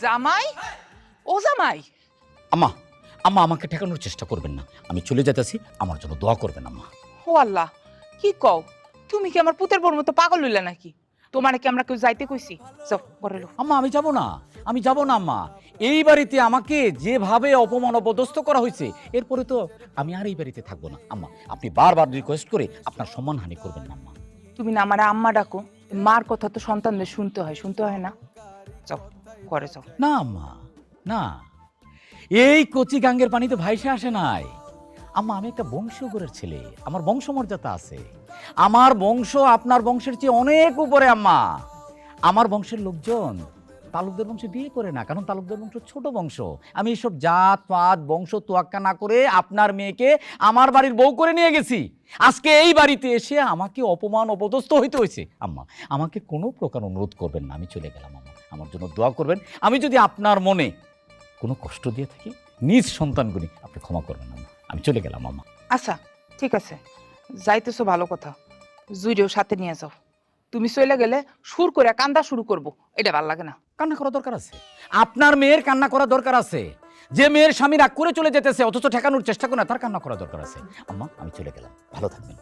জামাই? ও জামাই? আম্মা আম্মা আমাকে ঠেকানোর চেষ্টা করবেন না, আমি চলে যেতেছি, আমার জন্য দোয়া করবেন আম্মা। ও আল্লাহ, কি কও? তুমি কি আমার পুতের বর মতো পাগল হইলে নাকি? তোমার কি আমরা কেউ যাইতে কইছি? যাও ঘরে লো। আম্মা আমি যাব না, আমি যাব না আম্মা। এই বাড়িতে আমাকে যেভাবে অপমান অপদস্থ করা হয়েছে, এরপরে তো আমি আর এই বাড়িতে থাকবো না আম্মা। আপনি বারবার রিকোয়েস্ট করে আপনার সম্মানহানি করবেন না আম্মা। তুমি না আমার আম্মা ডাকো। মার কথা তো সন্তানদের শুনতে হয় না? যাও ঘরে যাও। না আম্মা, না, এই কচি গাঙ্গের পানি তো ভাইসে আসে নাই আম্মা। আমি একটা বংশীয়গরের ছেলে, আমার বংশমর্যাদা আছে। আমার বংশ আপনার বংশের চেয়ে অনেক উপরে আম্মা। আমার বংশের লোকজন তালুকদের বংশে বিয়ে করে না, কারণ তালুকদের বংশ ছোট বংশ। আমি এসব জাত পাত বংশ তোয়াক্কা না করে আপনার মেয়েকে আমার বাড়ির বউ করে নিয়ে গেছি। আজকে এই বাড়িতে এসে আমাকে অপমান অপদস্থ হইতে হয়েছে আম্মা। আমাকে কোনো প্রকার অনুরোধ করবেন না, আমি চলে গেলাম আম্মা। আমার জন্য দোয়া করবেন। আমি যদি আপনার মনে কোনো কষ্ট দিয়ে থাকি, নিজ সন্তানগুলি আপনি ক্ষমা করবেন আম্মা। আমি চলে গেলাম আম্মা। আচ্ছা ঠিক আছে, যাইতেছো ভালো কথা, জুইরেও সাথে নিয়ে যাও। তুমি চলে গেলে সুর করে কান্দা শুরু করব, এটা ভাল লাগে না। কান্না করা দরকার আছে, আপনার মেয়ের কান্না করা দরকার আছে। যে মেয়ের স্বামী রাগ করে চলে যেতেছে অথচ ঠেকানোর চেষ্টা করে না, তার কান্না করা দরকার আছে আম্মা। আমি চলে গেলাম, ভালো থাকবেন।